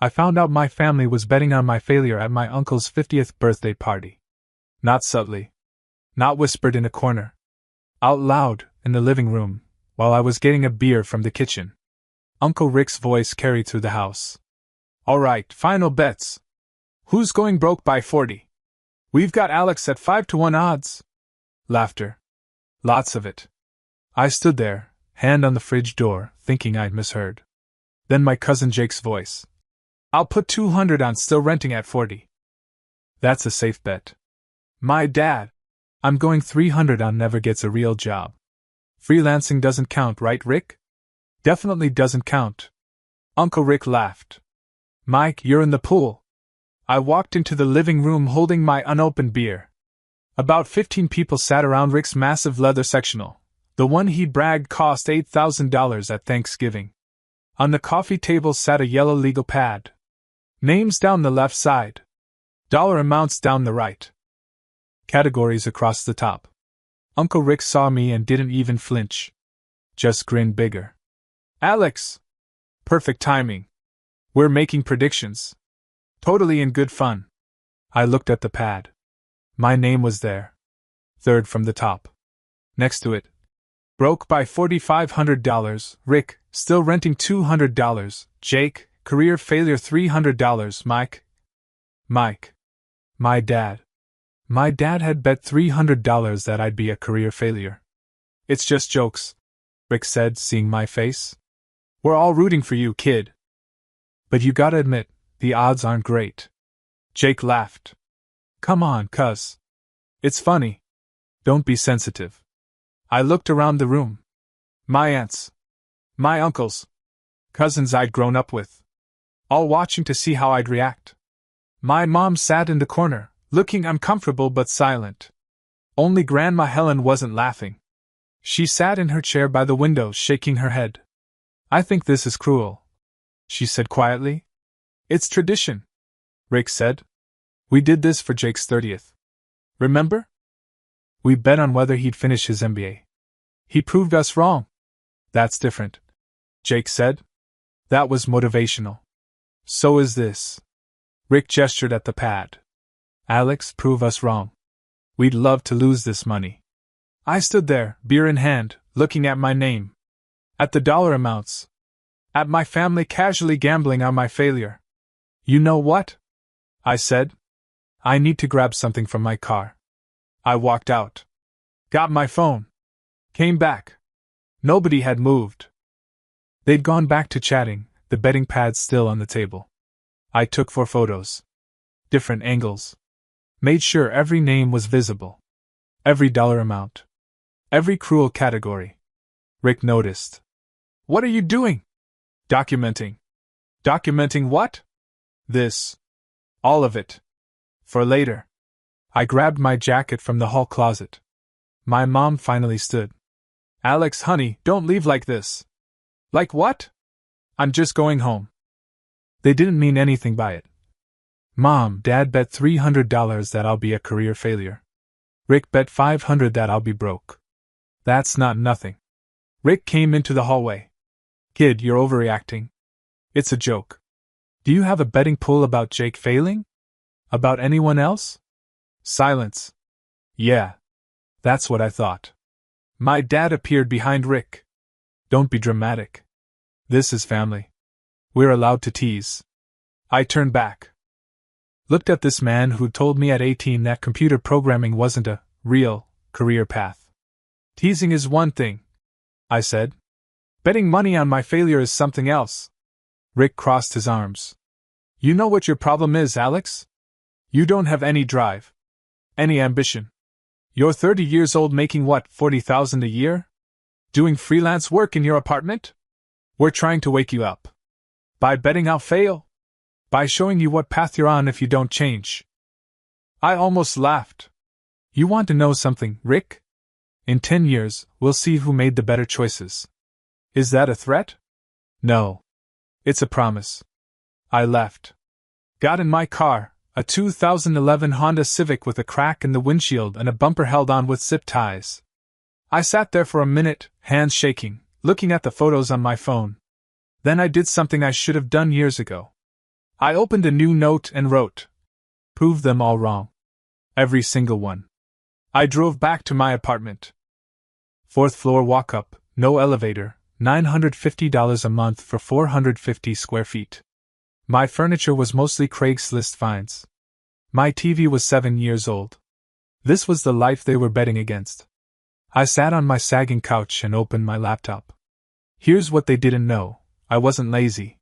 I found out my family was betting on my failure at my uncle's 50th birthday party. Not subtly. Not whispered in a corner. Out loud, in the living room, while I was getting a beer from the kitchen. Uncle Rick's voice carried through the house. All right, final bets. Who's going broke by 40? We've got Alex at 5-1 odds. Laughter. Lots of it. I stood there, hand on the fridge door, thinking I'd misheard. Then my cousin Jake's voice. I'll put 200 on still renting at 40. That's a safe bet. My dad. I'm going 300 on never gets a real job. Freelancing doesn't count, right, Rick? Definitely doesn't count. Uncle Rick laughed. Mike, you're in the pool. I walked into the living room holding my unopened beer. About 15 people sat around Rick's massive leather sectional, the one he bragged cost $8,000 at Thanksgiving. On the coffee table sat a yellow legal pad. Names down the left side. Dollar amounts down the right. Categories across the top. Uncle Rick saw me and didn't even flinch. Just grinned bigger. Alex! Perfect timing. We're making predictions. Totally in good fun. I looked at the pad. My name was there. Third from the top. Next to it. Broke by $4,500, Rick, still renting $200, Jake, career failure $300, Mike. My dad. My dad had bet $300 that I'd be a career failure. It's just jokes, Rick said, seeing my face. We're all rooting for you, kid. But you gotta admit, the odds aren't great. Jake laughed. Come on, cuz. It's funny. Don't be sensitive. I looked around the room. My aunts. My uncles. Cousins I'd grown up with. All watching to see how I'd react. My mom sat in the corner, looking uncomfortable but silent. Only Grandma Helen wasn't laughing. She sat in her chair by the window, shaking her head. I think this is cruel, she said quietly. It's tradition, Rick said. We did this for Jake's 30th. Remember? We bet on whether he'd finish his MBA. He proved us wrong. That's different, Jake said. That was motivational. So is this. Rick gestured at the pad. Alex, prove us wrong. We'd love to lose this money. I stood there, beer in hand, looking at my name. At the dollar amounts. At my family casually gambling on my failure. You know what? I said. I need to grab something from my car. I walked out. Got my phone. Came back. Nobody had moved. They'd gone back to chatting, the betting pad still on the table. I took 4 photos. Different angles. Made sure every name was visible. Every dollar amount. Every cruel category. Rick noticed. What are you doing? Documenting. Documenting what? This. All of it. For later. I grabbed my jacket from the hall closet. My mom finally stood. Alex, honey, don't leave like this. Like what? I'm just going home. They didn't mean anything by it. Mom, Dad bet $300 that I'll be a career failure. Rick bet $500 that I'll be broke. That's not nothing. Rick came into the hallway. Kid, you're overreacting. It's a joke. Do you have a betting pool about Jake failing? About anyone else? Silence. Yeah. That's what I thought. My dad appeared behind Rick. Don't be dramatic. This is family. We're allowed to tease. I turned back. Looked at this man who'd told me at 18 that computer programming wasn't a real career path. Teasing is one thing, I said. Betting money on my failure is something else. Rick crossed his arms. You know what your problem is, Alex? You don't have any drive. Any ambition. You're 30 years old making what, $40,000 a year? Doing freelance work in your apartment? We're trying to wake you up. By betting I'll fail? By showing you what path you're on if you don't change. I almost laughed. You want to know something, Rick? In 10 years, we'll see who made the better choices. Is that a threat? No. It's a promise. I left. Got in my car, a 2011 Honda Civic with a crack in the windshield and a bumper held on with zip ties. I sat there for a minute, hands shaking, looking at the photos on my phone. Then I did something I should have done years ago. I opened a new note and wrote. Proved them all wrong. Every single one. I drove back to my apartment. 4th floor walk up, no elevator, $950 a month for 450 square feet. My furniture was mostly Craigslist finds. My TV was 7 years old. This was the life they were betting against. I sat on my sagging couch and opened my laptop. Here's what they didn't know. I wasn't lazy.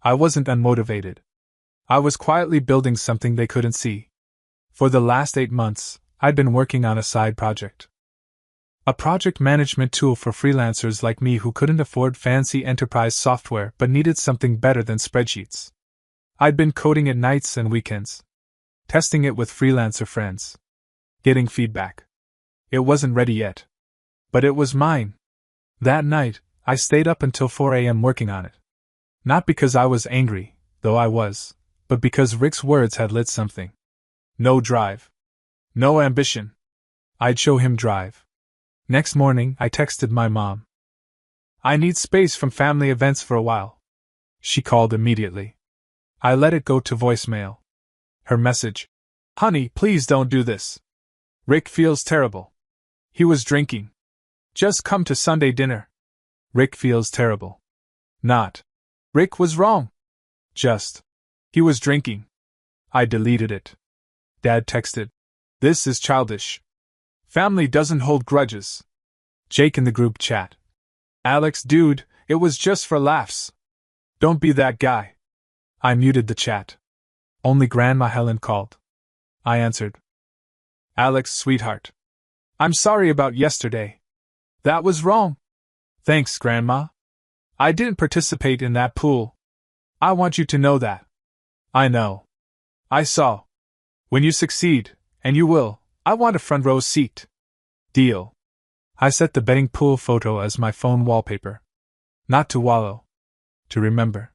I wasn't unmotivated. I was quietly building something they couldn't see. For the last 8 months, I'd been working on a side project. A project management tool for freelancers like me who couldn't afford fancy enterprise software but needed something better than spreadsheets. I'd been coding it nights and weekends. Testing it with freelancer friends. Getting feedback. It wasn't ready yet. But it was mine. That night, I stayed up until 4 a.m. working on it. Not because I was angry, though I was, but because Rick's words had lit something. No drive. No ambition. I'd show him drive. Next morning, I texted my mom. I need space from family events for a while. She called immediately. I let it go to voicemail. Her message. Honey, please don't do this. Rick feels terrible. He was drinking. Just come to Sunday dinner. Rick feels terrible. Not. Rick was wrong. Just. He was drinking. I deleted it. Dad texted. This is childish. Family doesn't hold grudges. Jake in the group chat. Alex, dude, it was just for laughs. Don't be that guy. I muted the chat. Only Grandma Helen called. I answered. Alex, sweetheart. I'm sorry about yesterday. That was wrong. Thanks, Grandma. I didn't participate in that pool. I want you to know that. I know. I saw. When you succeed, and you will, I want a front row seat. Deal. I set the betting pool photo as my phone wallpaper. Not to wallow. To remember.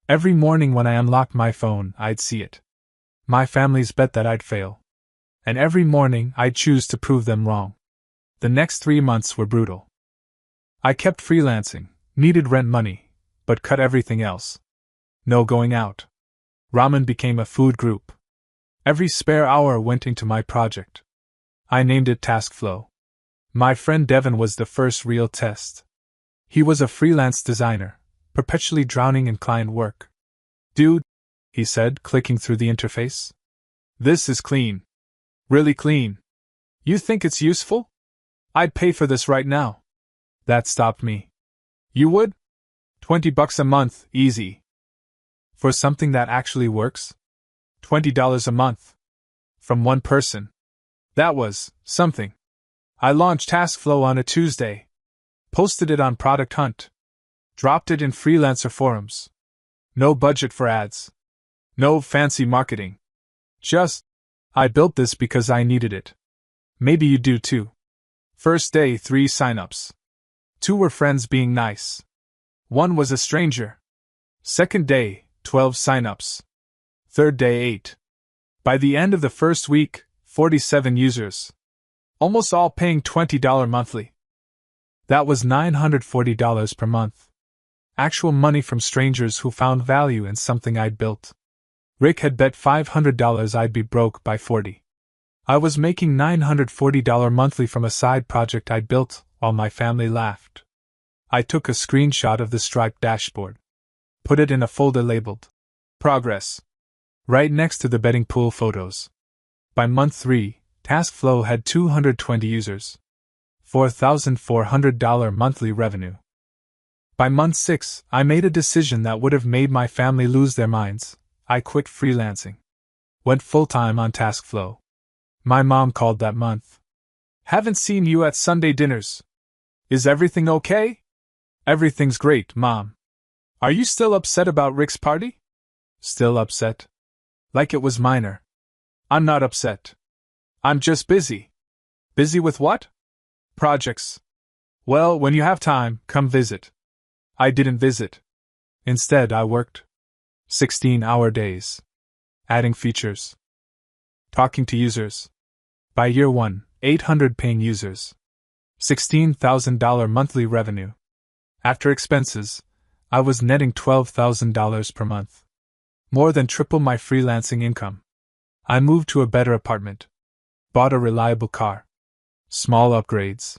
Every morning when I unlocked my phone, I'd see it. My family's bet that I'd fail. And every morning, I'd choose to prove them wrong. The next 3 months were brutal. I kept freelancing, needed rent money, but cut everything else. No going out. Ramen became a food group. Every spare hour went into my project. I named it Task Flow. My friend Devin was the first real test. He was a freelance designer, perpetually drowning in client work. Dude, he said, clicking through the interface. This is clean. Really clean. You think it's useful? I'd pay for this right now. That stopped me. You would? $20 a month, easy. For something that actually works? $20 a month. From one person. That was something. I launched TaskFlow on a Tuesday. Posted it on Product Hunt. Dropped it in freelancer forums. No budget for ads. No fancy marketing. Just, I built this because I needed it. Maybe you do too. First day, 3 signups. 2 were friends being nice. 1 was a stranger. Second day, 12 signups. Third day, 8. By the end of the first week, 47 users. Almost all paying $20 monthly. That was $940 per month. Actual money from strangers who found value in something I'd built. Rick had bet $500 I'd be broke by 40. I was making $940 monthly from a side project I'd built, while my family laughed. I took a screenshot of the Stripe dashboard. Put it in a folder labeled Progress. Right next to the betting pool photos. By month 3, TaskFlow had 220 users. $4,400 monthly revenue. By month 6, I made a decision that would have made my family lose their minds. I quit freelancing. Went full-time on TaskFlow. My mom called that month. Haven't seen you at Sunday dinners. Is everything okay? Everything's great, Mom. Are you still upset about Rick's party? Still upset? Like it was minor. I'm not upset. I'm just busy. Busy with what? Projects. Well, when you have time, come visit. I didn't visit. Instead, I worked. 16-hour days. Adding features. Talking to users. By year 1, 800 paying users. $16,000 monthly revenue. After expenses, I was netting $12,000 per month. More than triple my freelancing income. I moved to a better apartment. Bought a reliable car. Small upgrades.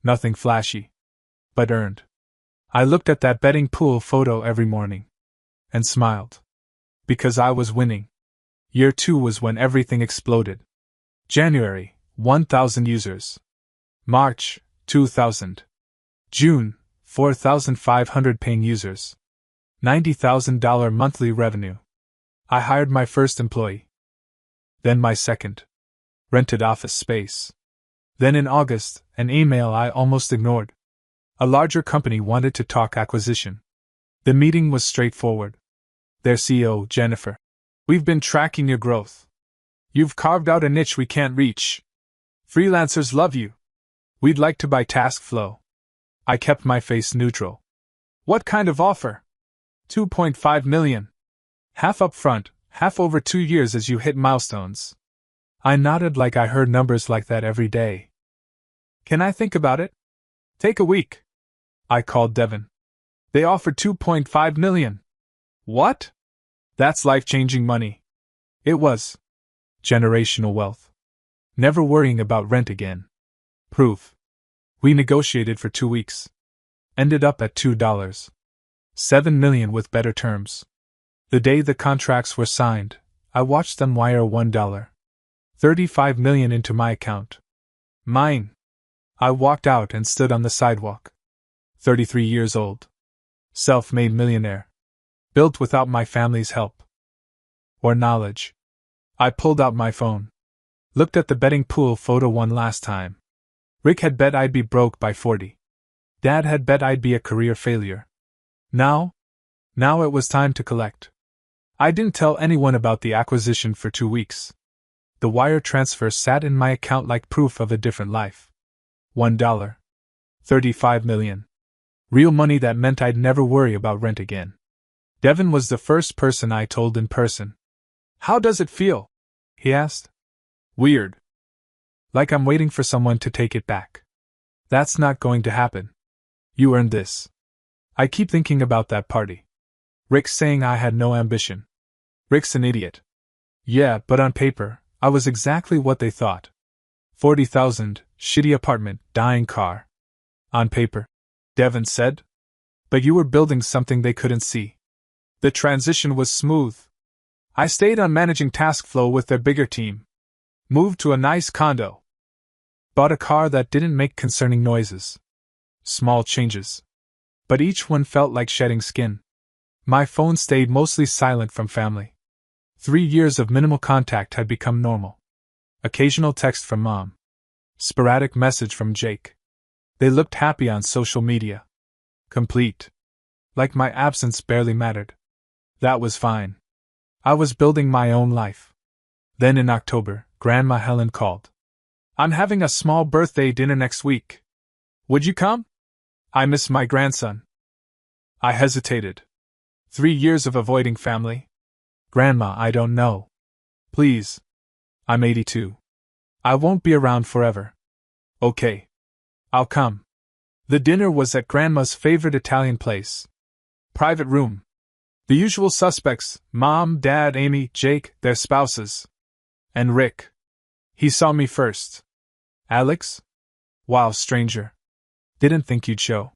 Nothing flashy. But earned. I looked at that betting pool photo every morning. And smiled. Because I was winning. Year 2 was when everything exploded. January, 1,000 users. March, 2,000. June, 4,500 paying users. $90,000 monthly revenue. I hired my first employee. Then my second. Rented office space. Then in August, an email I almost ignored. A larger company wanted to talk acquisition. The meeting was straightforward. Their CEO, Jennifer. We've been tracking your growth. You've carved out a niche we can't reach. Freelancers love you. We'd like to buy TaskFlow. I kept my face neutral. What kind of offer? $2.5 million. Half up front, half over 2 years as you hit milestones. I nodded like I heard numbers like that every day. Can I think about it? Take a week. I called Devin. They offered $2.5 million. What? That's life-changing money. It was. Generational wealth. Never worrying about rent again. Proof. We negotiated for 2 weeks. Ended up at $2. $7 million with better terms. The day the contracts were signed, I watched them wire $1. $35 million into my account. Mine. I walked out and stood on the sidewalk. 33 years old. Self-made millionaire. Built without my family's help. Or knowledge. I pulled out my phone. Looked at the betting pool photo one last time. Rick had bet I'd be broke by 40. Dad had bet I'd be a career failure. Now it was time to collect. I didn't tell anyone about the acquisition for 2 weeks. The wire transfer sat in my account like proof of a different life. $1. $35 million. Real money that meant I'd never worry about rent again. Devin was the first person I told in person. How does it feel? He asked. Weird. Like I'm waiting for someone to take it back. That's not going to happen. You earned this. I keep thinking about that party. Rick saying I had no ambition. Rick's an idiot. Yeah, but on paper, I was exactly what they thought. 40,000, shitty apartment, dying car. On paper, Devin said. But you were building something they couldn't see. The transition was smooth. I stayed on managing TaskFlow with their bigger team. Moved to a nice condo. Bought a car that didn't make concerning noises. Small changes. But each one felt like shedding skin. My phone stayed mostly silent from family. 3 years of minimal contact had become normal. Occasional text from Mom. Sporadic message from Jake. They looked happy on social media. Complete. Like my absence barely mattered. That was fine. I was building my own life. Then in October, Grandma Helen called. I'm having a small birthday dinner next week. Would you come? I miss my grandson. I hesitated. 3 years of avoiding family. Grandma, I don't know. Please. I'm 82. I won't be around forever. Okay. I'll come. The dinner was at Grandma's favorite Italian place. Private room. The usual suspects, Mom, Dad, Amy, Jake, their spouses. And Rick. He saw me first. Alex? Wow, stranger. Didn't think you'd show.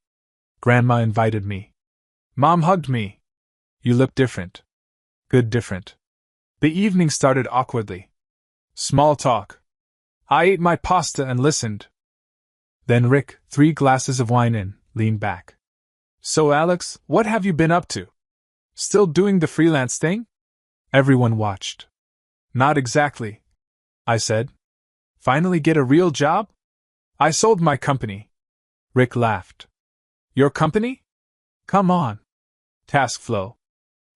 Grandma invited me. Mom hugged me. You look different. Good different. The evening started awkwardly. Small talk. I ate my pasta and listened. Then Rick, 3 glasses of wine in, leaned back. So Alex, what have you been up to? Still doing the freelance thing? Everyone watched. Not exactly, I said. Finally get a real job? I sold my company. Rick laughed. Your company? Come on. TaskFlow.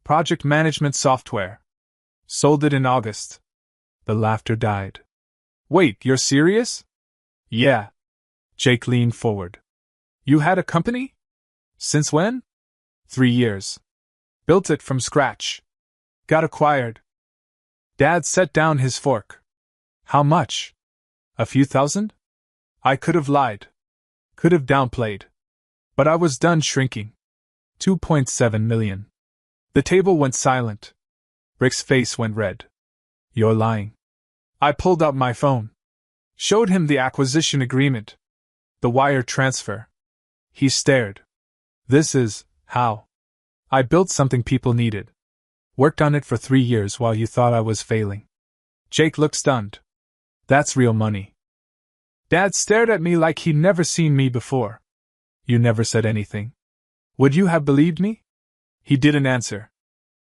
Project management software. Sold it in August. The laughter died. Wait, you're serious? Yeah. Jake leaned forward. You had a company? Since when? 3 years. Built it from scratch. Got acquired. Dad set down his fork. How much? A few thousand? I could have lied. Could have downplayed. But I was done shrinking. $2.7 million. The table went silent. Rick's face went red. You're lying. I pulled out my phone. Showed him the acquisition agreement. The wire transfer. He stared. This is how I built something people needed. Worked on it for 3 years while you thought I was failing. Jake looked stunned. That's real money. Dad stared at me like he'd never seen me before. You never said anything. Would you have believed me? He didn't answer.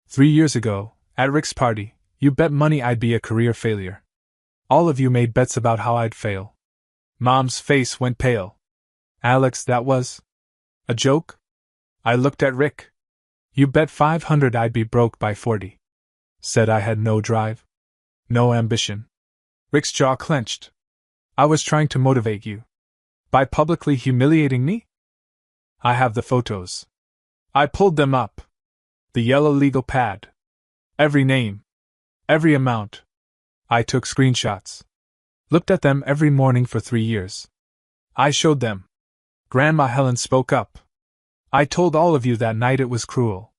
3 years ago, at Rick's party, you bet money I'd be a career failure. All of you made bets about how I'd fail. Mom's face went pale. Alex, that was a joke? I looked at Rick. You bet 500 I'd be broke by 40. Said I had no drive. No ambition. Rick's jaw clenched. I was trying to motivate you. By publicly humiliating me? I have the photos. I pulled them up. The yellow legal pad. Every name. Every amount. I took screenshots. Looked at them every morning for 3 years. I showed them. Grandma Helen spoke up. I told all of you that night it was cruel.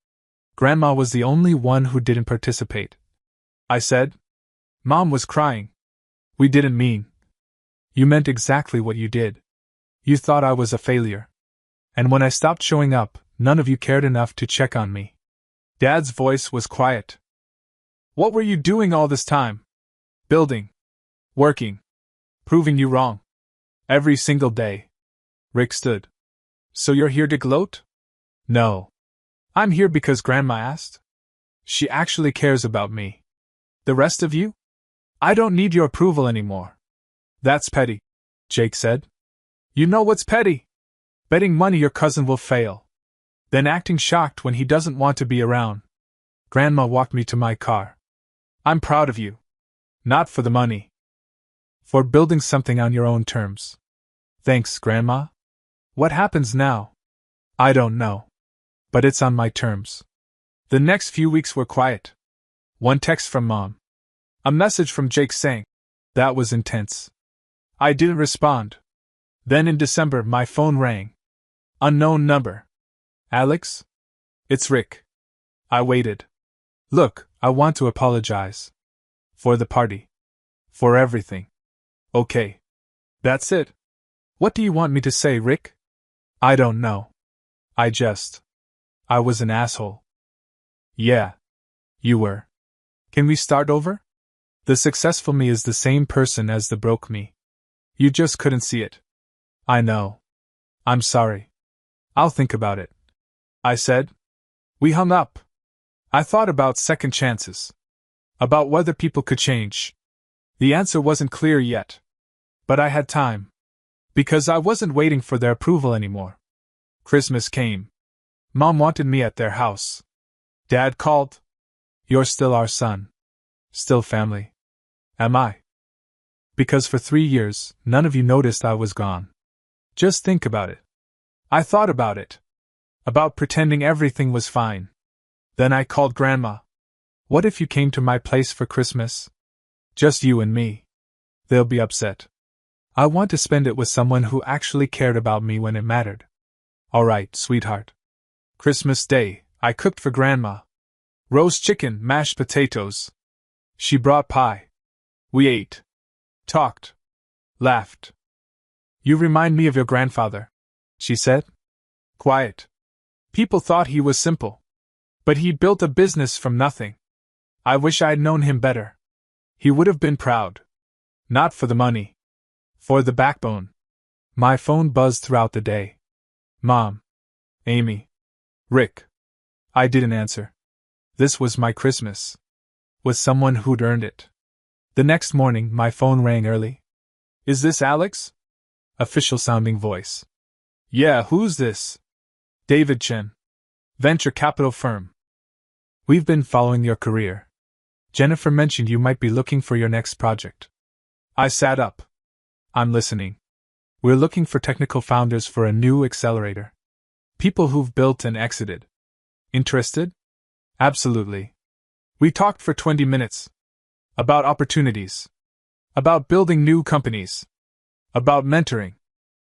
Grandma was the only one who didn't participate. I said. Mom was crying. We didn't mean. You meant exactly what you did. You thought I was a failure. And when I stopped showing up, none of you cared enough to check on me. Dad's voice was quiet. What were you doing all this time? Building. Working. Proving you wrong. Every single day. Rick stood. So you're here to gloat? No. I'm here because Grandma asked. She actually cares about me. The rest of you? I don't need your approval anymore. That's petty, Jake said. You know what's petty? Betting money your cousin will fail. Then acting shocked when he doesn't want to be around. Grandma walked me to my car. I'm proud of you. Not for the money. For building something on your own terms. Thanks, Grandma. What happens now? I don't know. But it's on my terms. The next few weeks were quiet. One text from Mom. A message from Jake saying, that was intense. I didn't respond. Then in December my phone rang. Unknown number. Alex? It's Rick. I waited. Look, I want to apologize. For the party. For everything. Okay. That's it. What do you want me to say, Rick? I don't know. I was an asshole. Yeah. You were. Can we start over? The successful me is the same person as the broke me. You just couldn't see it. I know. I'm sorry. I'll think about it. I said. We hung up. I thought about second chances. About whether people could change. The answer wasn't clear yet. But I had time. Because I wasn't waiting for their approval anymore. Christmas came. Mom wanted me at their house. Dad called. You're still our son. Still family. Am I? Because for 3 years, none of you noticed I was gone. Just think about it. I thought about it. About pretending everything was fine. Then I called Grandma. What if you came to my place for Christmas? Just you and me. They'll be upset. I want to spend it with someone who actually cared about me when it mattered. All right, sweetheart. Christmas Day, I cooked for Grandma. Roast chicken, mashed potatoes. She brought pie. We ate. Talked. Laughed. You remind me of your grandfather, she said. Quiet. People thought he was simple. But he built a business from nothing. I wish I'd known him better. He would have been proud. Not for the money. For the backbone. My phone buzzed throughout the day. Mom. Amy. Rick. I didn't answer. This was my Christmas. With someone who'd earned it. The next morning, my phone rang early. Is this Alex? Official-sounding voice. Yeah, who's this? David Chen. Venture capital firm. We've been following your career. Jennifer mentioned you might be looking for your next project. I sat up. I'm listening. We're looking for technical founders for a new accelerator. People who've built and exited. Interested? Absolutely. We talked for 20 minutes. About opportunities. About building new companies. About mentoring.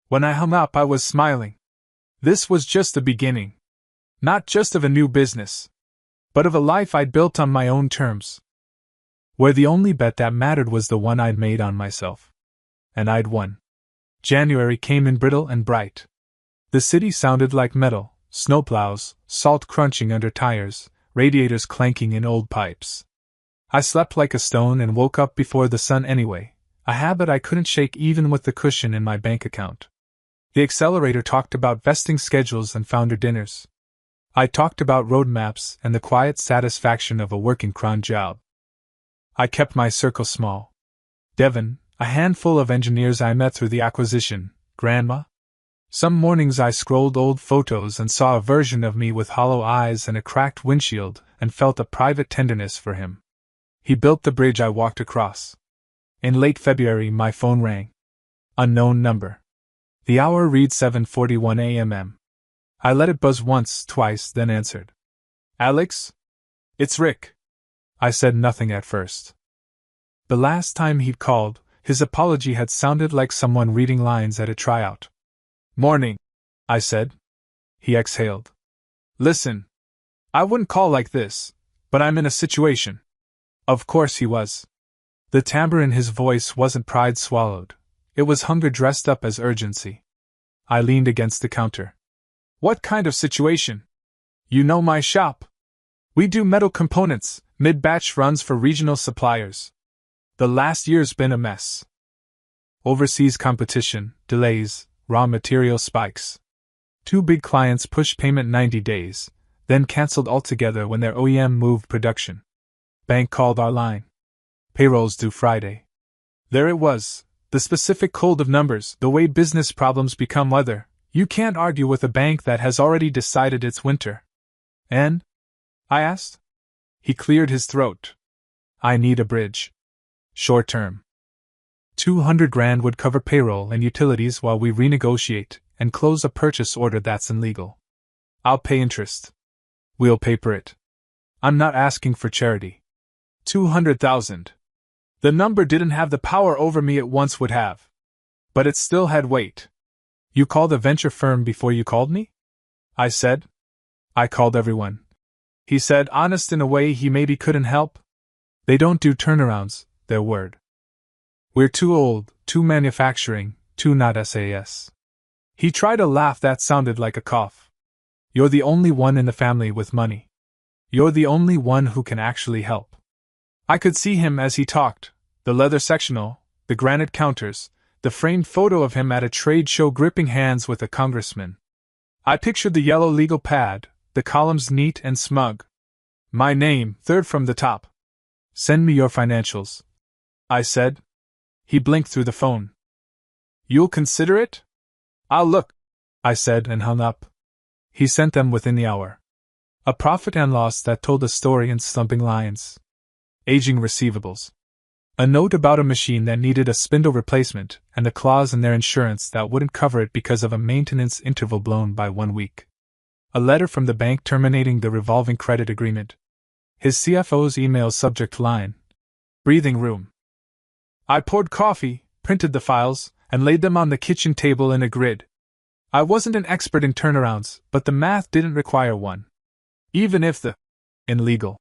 When I hung up, I was smiling. This was just the beginning. Not just of a new business, but of a life I'd built on my own terms, where the only bet that mattered was the one I'd made on myself. And I'd won. January came in brittle and bright. The city sounded like metal, snowplows, salt crunching under tires, radiators clanking in old pipes. I slept like a stone and woke up before the sun anyway, a habit I couldn't shake even with the cushion in my bank account. The accelerator talked about vesting schedules and founder dinners. I talked about roadmaps and the quiet satisfaction of a working cron job. I kept my circle small. Devon, a handful of engineers I met through the acquisition, Grandma. Some mornings I scrolled old photos and saw a version of me with hollow eyes and a cracked windshield and felt a private tenderness for him. He built the bridge I walked across. In late February my phone rang. Unknown number. The hour read 7:41 a.m. I let it buzz once, twice, then answered. Alex? It's Rick. I said nothing at first. The last time he'd called, his apology had sounded like someone reading lines at a tryout. Morning, I said. He exhaled. Listen. I wouldn't call like this, but I'm in a situation. Of course he was. The timbre in his voice wasn't pride swallowed, it was hunger dressed up as urgency. I leaned against the counter. What kind of situation? You know my shop. We do metal components, mid-batch runs for regional suppliers. The last year's been a mess. Overseas competition, delays, raw material spikes. 2 big clients pushed payment 90 days, then canceled altogether when their OEM moved production. Bank called our line. Payroll's due Friday. There it was, the specific cold of numbers, the way business problems become weather. You can't argue with a bank that has already decided it's winter. And? I asked. He cleared his throat. I need a bridge. Short term. 200 grand would cover payroll and utilities while we renegotiate and close a purchase order that's illegal. I'll pay interest. We'll paper it. I'm not asking for charity. 200,000. The number didn't have the power over me it once would have. But it still had weight. You called a venture firm before you called me? I said. I called everyone. He said, honest in a way he maybe couldn't help. They don't do turnarounds, their word. We're too old, too manufacturing, too not SAS. He tried a laugh that sounded like a cough. You're the only one in the family with money. You're the only one who can actually help. I could see him as he talked, the leather sectional, the granite counters, the framed photo of him at a trade show gripping hands with a congressman. I pictured the yellow legal pad, the columns neat and smug. My name, third from the top. Send me your financials, I said. He blinked through the phone. You'll consider it? I'll look, I said and hung up. He sent them within the hour. A profit and loss that told a story in slumping lines. Aging receivables. A note about a machine that needed a spindle replacement and a clause in their insurance that wouldn't cover it because of a maintenance interval blown by 1 week. A letter from the bank terminating the revolving credit agreement. His CFO's email subject line. Breathing room. I poured coffee, printed the files, and laid them on the kitchen table in a grid. I wasn't an expert in turnarounds, but the math didn't require one. Even if the illegal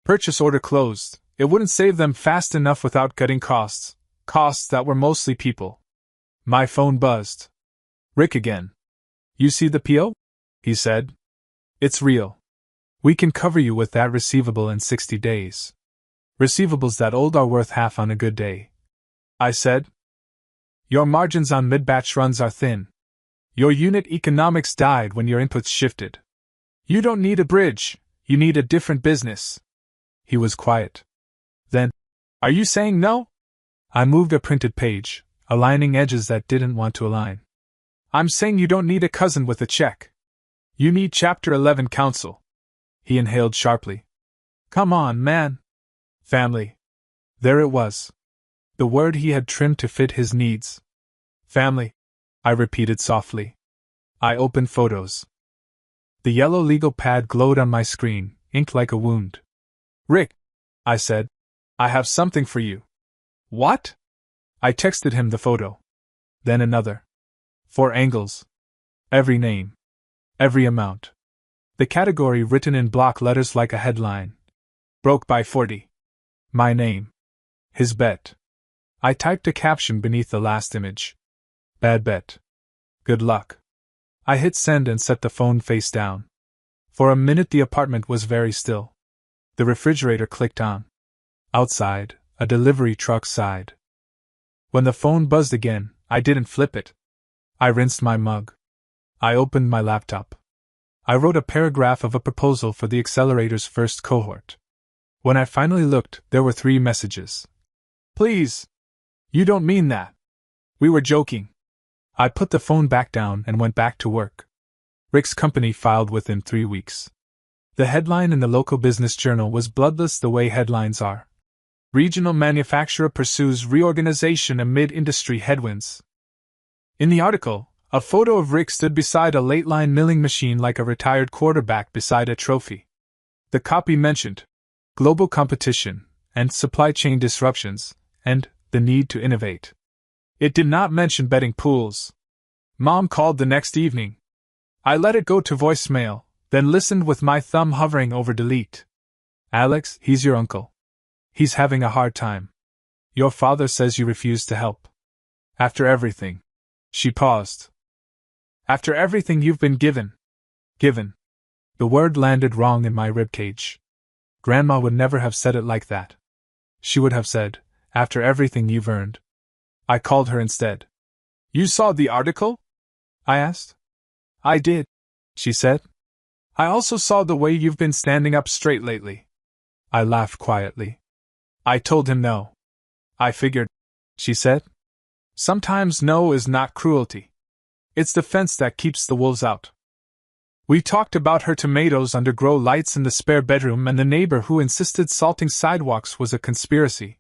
purchase order closed, it wouldn't save them fast enough without cutting costs that were mostly people. My phone buzzed. Rick again. You see the PO? He said. It's real. We can cover you with that receivable in 60 days. Receivables that old are worth half on a good day. I said. Your margins on mid-batch runs are thin. Your unit economics died when your inputs shifted. You don't need a bridge, you need a different business. He was quiet. Then, are you saying no? I moved a printed page, aligning edges that didn't want to align. I'm saying you don't need a cousin with a check. You need Chapter 11 counsel. He inhaled sharply. Come on, man. Family. There it was. The word he had trimmed to fit his needs. Family, I repeated softly. I opened photos. The yellow legal pad glowed on my screen, inked like a wound. Rick, I said, I have something for you. What? I texted him the photo. Then another. 4 angles. Every name. Every amount. The category written in block letters like a headline. Broke by 40. My name. His bet. I typed a caption beneath the last image. Bad bet. Good luck. I hit send and set the phone face down. For a minute the apartment was very still. The refrigerator clicked on. Outside, a delivery truck sighed. When the phone buzzed again, I didn't flip it. I rinsed my mug. I opened my laptop. I wrote a paragraph of a proposal for the accelerator's first cohort. When I finally looked, there were 3 messages. Please! You don't mean that! We were joking. I put the phone back down and went back to work. Rick's company filed within 3 weeks. The headline in the local business journal was bloodless the way headlines are. Regional manufacturer pursues reorganization amid industry headwinds. In the article, a photo of Rick stood beside a late-line milling machine like a retired quarterback beside a trophy. The copy mentioned global competition and supply chain disruptions and the need to innovate. It did not mention betting pools. Mom called the next evening. I let it go to voicemail, then listened with my thumb hovering over delete. Alex, he's your uncle. He's having a hard time. Your father says you refused to help. After everything. She paused. After everything you've been given. Given. The word landed wrong in my ribcage. Grandma would never have said it like that. She would have said, after everything you've earned. I called her instead. You saw the article? I asked. I did, she said. I also saw the way you've been standing up straight lately. I laughed quietly. I told him no. I figured, she said. Sometimes no is not cruelty. It's the fence that keeps the wolves out. We talked about her tomatoes under grow lights in the spare bedroom and the neighbor who insisted salting sidewalks was a conspiracy.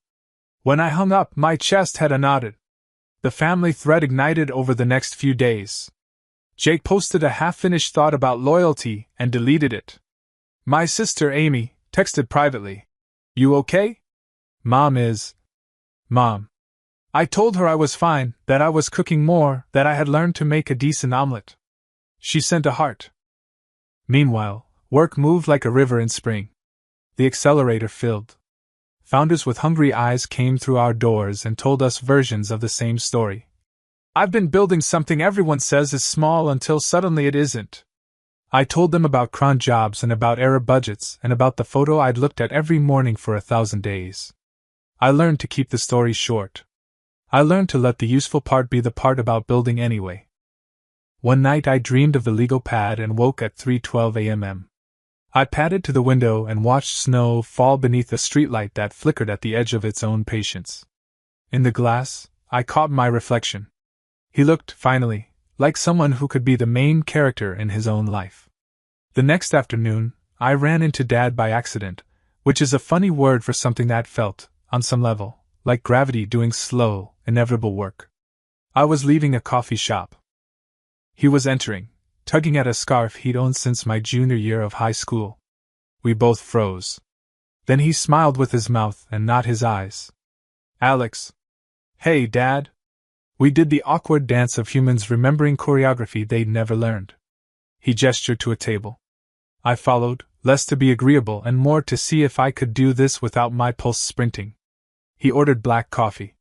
When I hung up, my chest had knotted. The family thread ignited over the next few days. Jake posted a half-finished thought about loyalty and deleted it. My sister Amy texted privately. You okay? Mom is. Mom. I told her I was fine, that I was cooking more, that I had learned to make a decent omelet. She sent a heart. Meanwhile, work moved like a river in spring. The accelerator filled. Founders with hungry eyes came through our doors and told us versions of the same story. I've been building something everyone says is small until suddenly it isn't. I told them about cron jobs and about error budgets and about the photo I'd looked at every morning for 1,000 days. I learned to keep the story short. I learned to let the useful part be the part about building anyway. One night I dreamed of the legal pad and woke at 3:12 a.m. I padded to the window and watched snow fall beneath a streetlight that flickered at the edge of its own patience. In the glass, I caught my reflection. He looked, finally, like someone who could be the main character in his own life. The next afternoon, I ran into Dad by accident, which is a funny word for something that felt, on some level, like gravity doing slow, inevitable work. I was leaving a coffee shop. He was entering, tugging at a scarf he'd owned since my junior year of high school. We both froze. Then he smiled with his mouth and not his eyes. Alex. Hey, Dad. We did the awkward dance of humans remembering choreography they'd never learned. He gestured to a table. I followed, less to be agreeable and more to see if I could do this without my pulse sprinting. He ordered black coffee.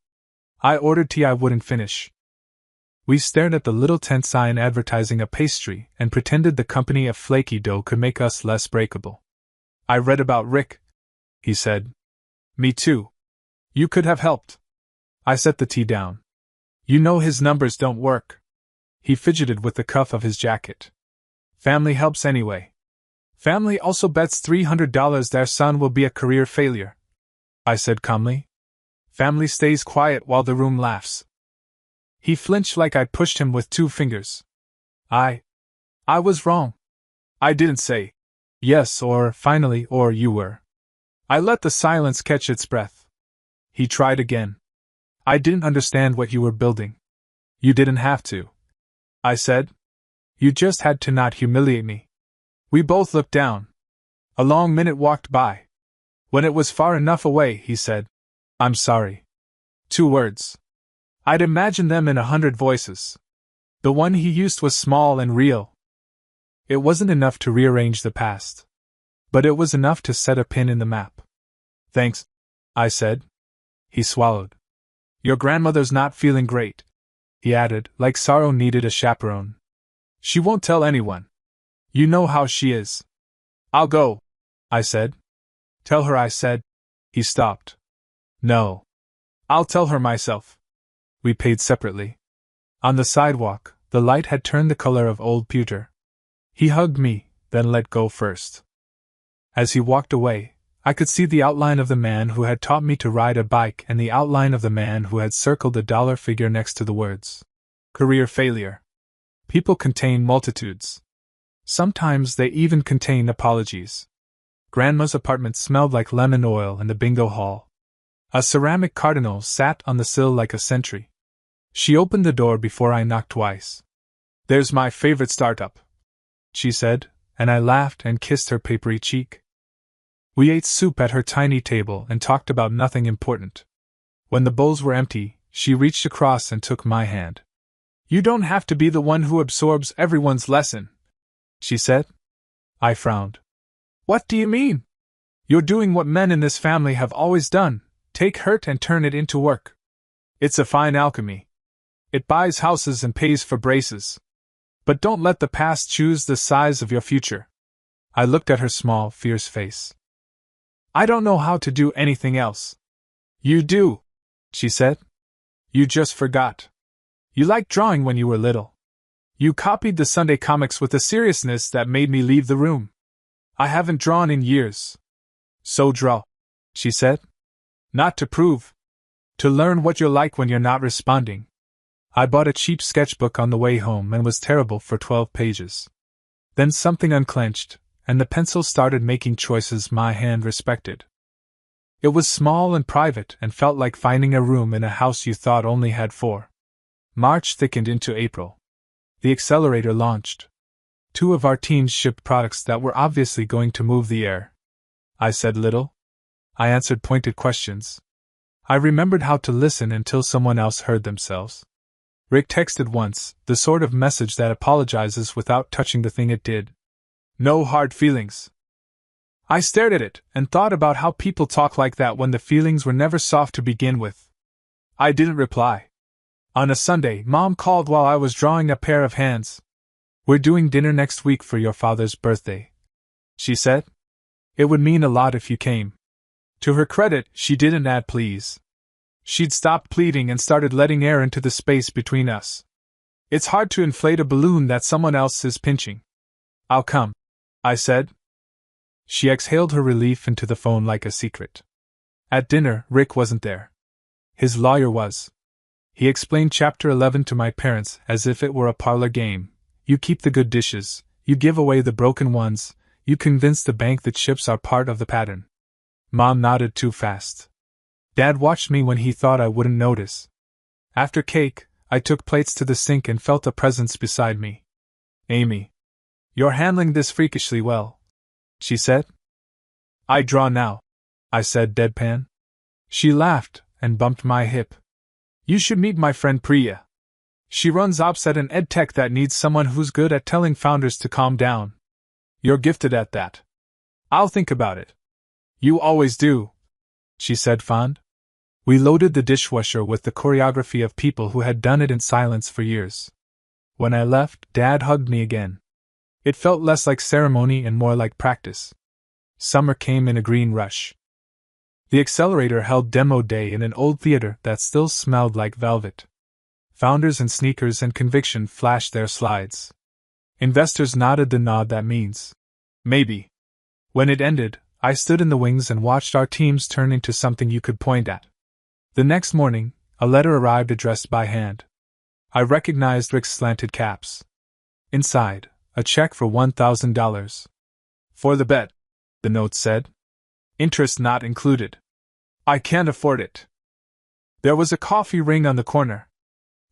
I ordered tea I wouldn't finish. We stared at the little tent sign advertising a pastry and pretended the company of flaky dough could make us less breakable. I read about Rick, he said. Me too. You could have helped. I set the tea down. You know his numbers don't work. He fidgeted with the cuff of his jacket. Family helps anyway. Family also bets $300 their son will be a career failure. I said calmly. Family stays quiet while the room laughs. He flinched like I pushed him with 2 fingers. I was wrong. I didn't say yes or finally or you were. I let the silence catch its breath. He tried again. I didn't understand what you were building. You didn't have to. I said. You just had to not humiliate me. We both looked down. A long minute walked by. When it was far enough away, he said, I'm sorry. 2 words. I'd imagined them in 100 voices. The one he used was small and real. It wasn't enough to rearrange the past. But it was enough to set a pin in the map. Thanks, I said. He swallowed. Your grandmother's not feeling great, he added, like sorrow needed a chaperone. She won't tell anyone. You know how she is. I'll go, I said. Tell her I said. He stopped. No. I'll tell her myself. We paid separately. On the sidewalk, the light had turned the color of old pewter. He hugged me, then let go first. As he walked away, I could see the outline of the man who had taught me to ride a bike and the outline of the man who had circled the dollar figure next to the words. Career failure. People contain multitudes. Sometimes they even contain apologies. Grandma's apartment smelled like lemon oil in the bingo hall. A ceramic cardinal sat on the sill like a sentry. She opened the door before I knocked twice. There's my favorite startup, she said, and I laughed and kissed her papery cheek. We ate soup at her tiny table and talked about nothing important. When the bowls were empty, she reached across and took my hand. You don't have to be the one who absorbs everyone's lesson, she said. I frowned. What do you mean? You're doing what men in this family have always done, take hurt and turn it into work. It's a fine alchemy. It buys houses and pays for braces. But don't let the past choose the size of your future. I looked at her small, fierce face. I don't know how to do anything else. You do, she said. You just forgot. You liked drawing when you were little. You copied the Sunday comics with a seriousness that made me leave the room. I haven't drawn in years. So draw, she said. Not to prove. To learn what you're like when you're not responding. I bought a cheap sketchbook on the way home and was terrible for 12 pages. Then something unclenched, and the pencil started making choices my hand respected. It was small and private and felt like finding a room in a house you thought only had 4. March thickened into April. The accelerator launched. 2 of our teams shipped products that were obviously going to move the air. I said little. I answered pointed questions. I remembered how to listen until someone else heard themselves. Rick texted once, the sort of message that apologizes without touching the thing it did. No hard feelings. I stared at it and thought about how people talk like that when the feelings were never soft to begin with. I didn't reply. On a Sunday, Mom called while I was drawing a pair of hands. We're doing dinner next week for your father's birthday, she said. It would mean a lot if you came. To her credit, she didn't add please. She'd stopped pleading and started letting air into the space between us. It's hard to inflate a balloon that someone else is pinching. I'll come, I said. She exhaled her relief into the phone like a secret. At dinner, Rick wasn't there. His lawyer was. He explained Chapter 11 to my parents as if it were a parlor game. You keep the good dishes, you give away the broken ones, you convince the bank that chips are part of the pattern. Mom nodded too fast. Dad watched me when he thought I wouldn't notice. After cake, I took plates to the sink and felt a presence beside me. Amy. You're handling this freakishly well, she said. I draw now, I said deadpan. She laughed and bumped my hip. You should meet my friend Priya. She runs ops at an edtech that needs someone who's good at telling founders to calm down. You're gifted at that. I'll think about it. You always do, she said fond. We loaded the dishwasher with the choreography of people who had done it in silence for years. When I left, Dad hugged me again. It felt less like ceremony and more like practice. Summer came in a green rush. The accelerator held demo day in an old theater that still smelled like velvet. Founders in sneakers and conviction flashed their slides. Investors nodded the nod that means maybe. When it ended, I stood in the wings and watched our teams turn into something you could point at. The next morning, a letter arrived addressed by hand. I recognized Rick's slanted caps. Inside, a check for $1,000. For the bet, the note said. Interest not included. I can't afford it. There was a coffee ring on the corner.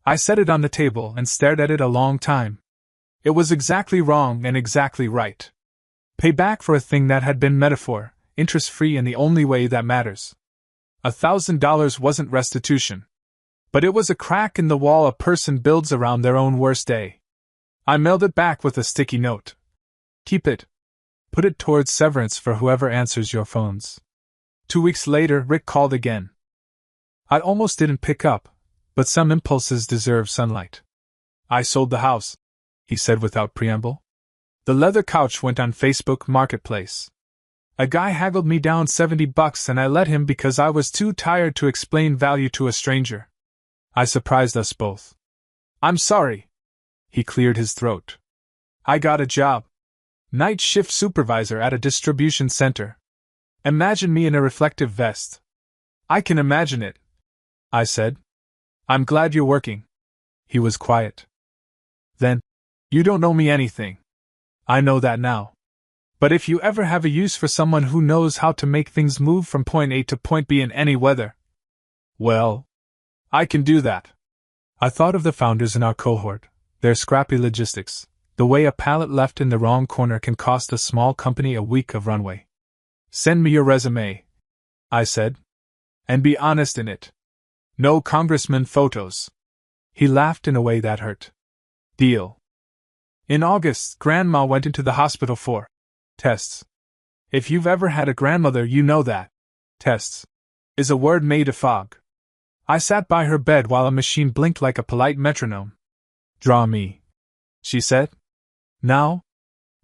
I set it on the table and stared at it a long time. It was exactly wrong and exactly right. Pay back for a thing that had been metaphor, interest-free in the only way that matters. $1,000 wasn't restitution. But it was a crack in the wall a person builds around their own worst day. I mailed it back with a sticky note. Keep it. Put it towards severance for whoever answers your phones. 2 weeks later, Rick called again. I almost didn't pick up, but some impulses deserve sunlight. I sold the house, he said without preamble. The leather couch went on Facebook Marketplace. A guy haggled me down $70 and I let him because I was too tired to explain value to a stranger. I surprised us both. I'm sorry. He cleared his throat. I got a job. Night shift supervisor at a distribution center. Imagine me in a reflective vest. I can imagine it, I said. I'm glad you're working. He was quiet. Then, you don't owe me anything. I know that now. But if you ever have a use for someone who knows how to make things move from point A to point B in any weather, well, I can do that. I thought of the founders in our cohort, their scrappy logistics, the way a pallet left in the wrong corner can cost a small company a week of runway. Send me your resume, I said. And be honest in it. No congressman photos. He laughed in a way that hurt. Deal. In August, Grandma went into the hospital for tests. If you've ever had a grandmother, you know that tests is a word made of fog. I sat by her bed while a machine blinked like a polite metronome. Draw me, she said. Now?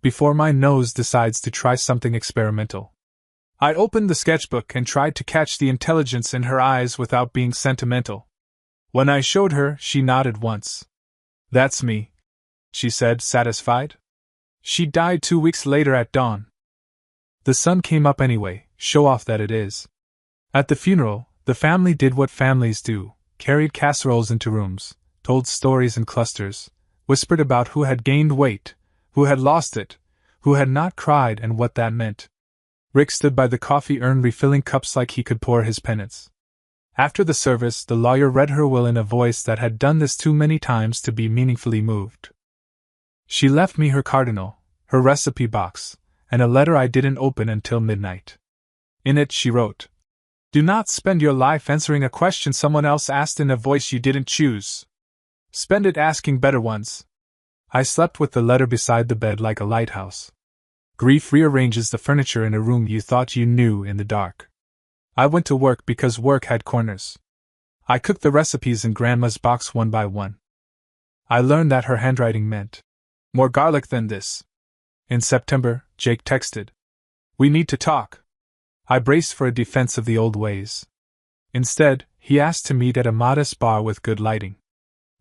Before my nose decides to try something experimental. I opened the sketchbook and tried to catch the intelligence in her eyes without being sentimental. When I showed her, she nodded once. That's me, she said, satisfied. She died 2 weeks later at dawn. The sun came up anyway, show off that it is. At the funeral, the family did what families do, carried casseroles into rooms, told stories in clusters, whispered about who had gained weight, who had lost it, who had not cried and what that meant. Rick stood by the coffee urn refilling cups like he could pour his penance. After the service, the lawyer read her will in a voice that had done this too many times to be meaningfully moved. She left me her cardinal, her recipe box, and a letter I didn't open until midnight. In it she wrote, "Do not spend your life answering a question someone else asked in a voice you didn't choose. Spend it asking better ones." I slept with the letter beside the bed like a lighthouse. Grief rearranges the furniture in a room you thought you knew in the dark. I went to work because work had corners. I cooked the recipes in Grandma's box one by one. I learned that her handwriting meant more garlic than this. In September, Jake texted, "We need to talk." I braced for a defense of the old ways. Instead, he asked to meet at a modest bar with good lighting.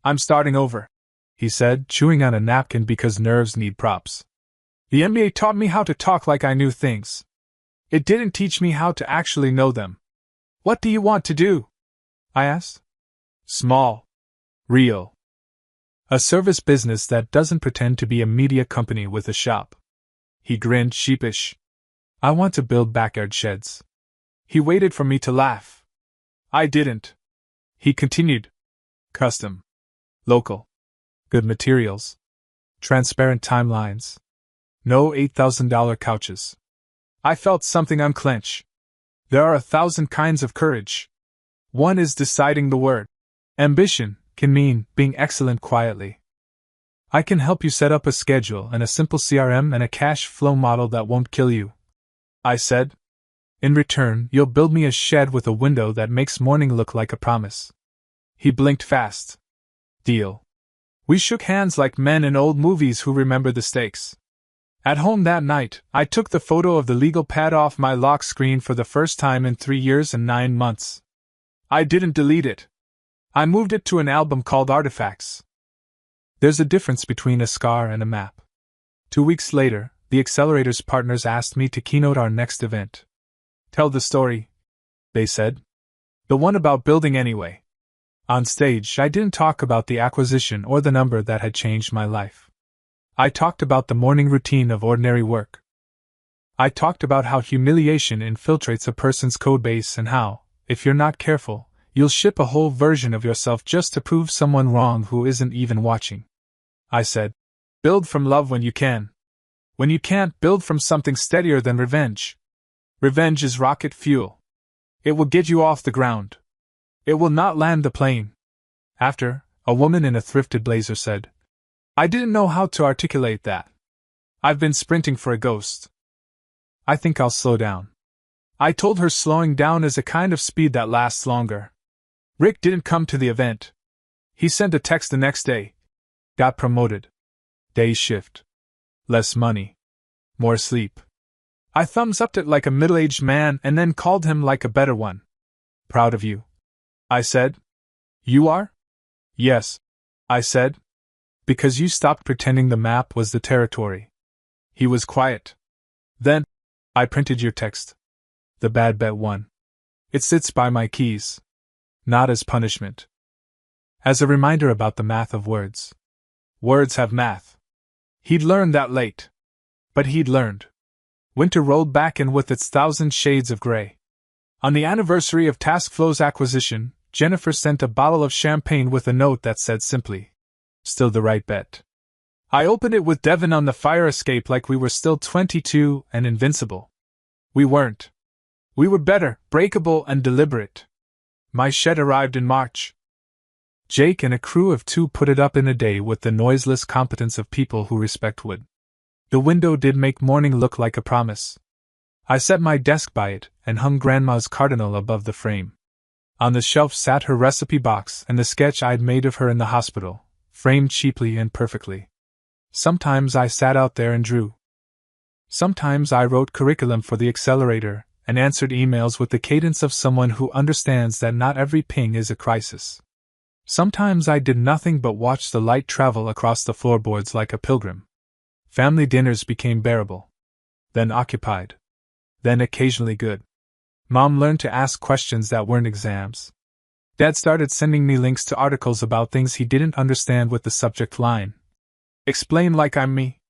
"I'm starting over," he said, chewing on a napkin because nerves need props. "The MBA taught me how to talk like I knew things. It didn't teach me how to actually know them." "What do you want to do?" I asked. "Small. Real. A service business that doesn't pretend to be a media company with a shop." He grinned sheepish. "I want to build backyard sheds." He waited for me to laugh. I didn't. He continued. "Custom. Local. Good materials. Transparent timelines. No $8,000 couches." I felt something unclench. There are 1,000 kinds of courage. One is deciding the word. Ambition can mean being excellent quietly. I can help you set up a schedule and a simple CRM and a cash flow model that won't kill you, I said. In return, you'll build me a shed with a window that makes morning look like a promise. He blinked fast. Deal. We shook hands like men in old movies who remember the stakes. At home that night, I took the photo of the legal pad off my lock screen for the first time in 3 years and 9 months. I didn't delete it. I moved it to an album called Artifacts. There's a difference between a scar and a map. 2 weeks later, the Accelerator's partners asked me to keynote our next event. "Tell the story," they said. "The one about building anyway." On stage, I didn't talk about the acquisition or the number that had changed my life. I talked about the morning routine of ordinary work. I talked about how humiliation infiltrates a person's codebase and how, if you're not careful, you'll ship a whole version of yourself just to prove someone wrong who isn't even watching. I said, "Build from love when you can. When you can't, build from something steadier than revenge. Revenge is rocket fuel. It will get you off the ground. It will not land the plane." After, a woman in a thrifted blazer said, "I didn't know how to articulate that." I've been sprinting for a ghost. I think I'll slow down. I told her slowing down is a kind of speed that lasts longer. Rick didn't come to the event. He sent a text the next day. Got promoted. Day shift. Less money. More sleep. I thumbs-upped it like a middle-aged man and then called him like a better one. Proud of you, I said. You are? Yes, I said. Because you stopped pretending the map was the territory. He was quiet. Then, I printed your text. The bad bet one. It sits by my keys. Not as punishment. As a reminder about the math of words. Words have math. He'd learned that late. But he'd learned. Winter rolled back in with its 1,000 shades of gray. On the anniversary of TaskFlow's acquisition, Jennifer sent a bottle of champagne with a note that said simply, "Still the right bet." I opened it with Devin on the fire escape like we were still 22 and invincible. We weren't. We were better, breakable, and deliberate. My shed arrived in March. Jake and a crew of 2 put it up in a day with the noiseless competence of people who respect wood. The window did make morning look like a promise. I set my desk by it and hung Grandma's cardinal above the frame. On the shelf sat her recipe box and the sketch I'd made of her in the hospital, framed cheaply and perfectly. Sometimes I sat out there and drew. Sometimes I wrote curriculum for the accelerator and answered emails with the cadence of someone who understands that not every ping is a crisis. Sometimes I did nothing but watch the light travel across the floorboards like a pilgrim. Family dinners became bearable. Then occupied. Then occasionally good. Mom learned to ask questions that weren't exams. Dad started sending me links to articles about things he didn't understand with the subject line. Explain like I'm me.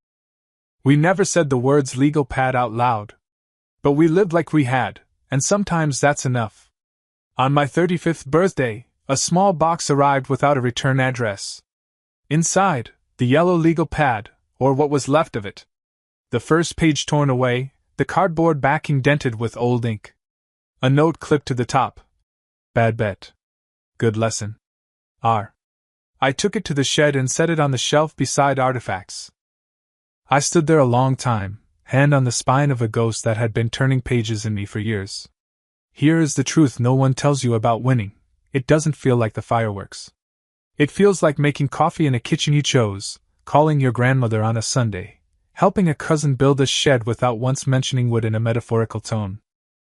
We never said the words legal pad out loud. But we lived like we had, and sometimes that's enough. On my 35th birthday, a small box arrived without a return address. Inside, the yellow legal pad, or what was left of it. The first page torn away, the cardboard backing dented with old ink. A note clipped to the top. Bad bet. Good lesson. R. I took it to the shed and set it on the shelf beside artifacts. I stood there a long time, hand on the spine of a ghost that had been turning pages in me for years. Here is the truth no one tells you about winning. It doesn't feel like the fireworks. It feels like making coffee in a kitchen you chose, calling your grandmother on a Sunday, helping a cousin build a shed without once mentioning wood in a metaphorical tone.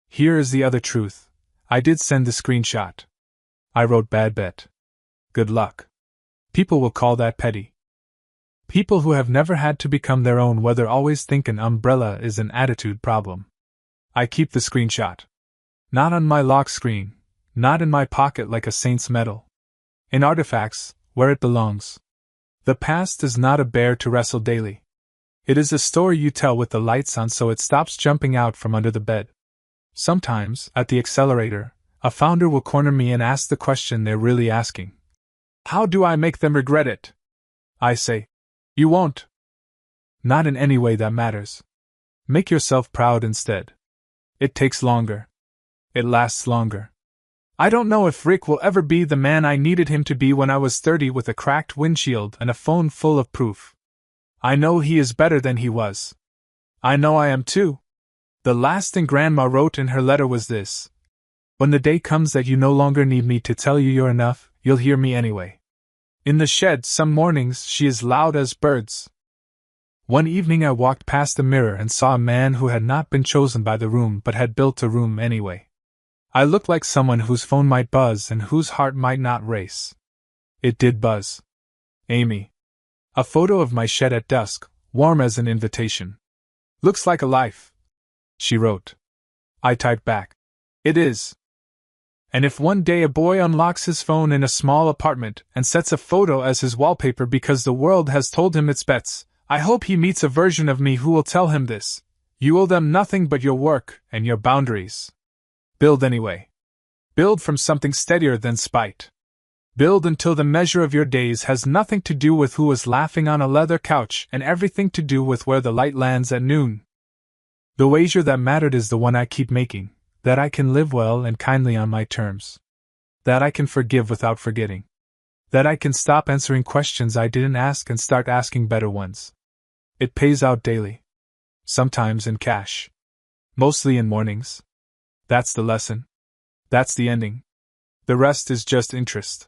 Here is the other truth. I did send the screenshot. I wrote bad bet. Good luck. People will call that petty. People who have never had to become their own weather always think an umbrella is an attitude problem. I keep the screenshot. Not on my lock screen, not in my pocket like a saint's medal. In artifacts, where it belongs. The past is not a bear to wrestle daily. It is a story you tell with the lights on so it stops jumping out from under the bed. Sometimes, at the accelerator, a founder will corner me and ask the question they're really asking. How do I make them regret it? I say, you won't. Not in any way that matters. Make yourself proud instead. It takes longer. It lasts longer. I don't know if Rick will ever be the man I needed him to be when I was 30 with a cracked windshield and a phone full of proof. I know he is better than he was. I know I am too. The last thing Grandma wrote in her letter was this. When the day comes that you no longer need me to tell you you're enough, you'll hear me anyway. In the shed some mornings she is loud as birds. One evening I walked past a mirror and saw a man who had not been chosen by the room but had built a room anyway. I looked like someone whose phone might buzz and whose heart might not race. It did buzz. Amy. A photo of my shed at dusk, warm as an invitation. Looks like a life. She wrote. I typed back. It is. And if one day a boy unlocks his phone in a small apartment and sets a photo as his wallpaper because the world has told him its bets, I hope he meets a version of me who will tell him this. You owe them nothing but your work and your boundaries. Build anyway. Build from something steadier than spite. Build until the measure of your days has nothing to do with who is laughing on a leather couch and everything to do with where the light lands at noon. The wager that mattered is the one I keep making, that I can live well and kindly on my terms. That I can forgive without forgetting. That I can stop answering questions I didn't ask and start asking better ones. It pays out daily. Sometimes in cash. Mostly in mornings. That's the lesson. That's the ending. The rest is just interest.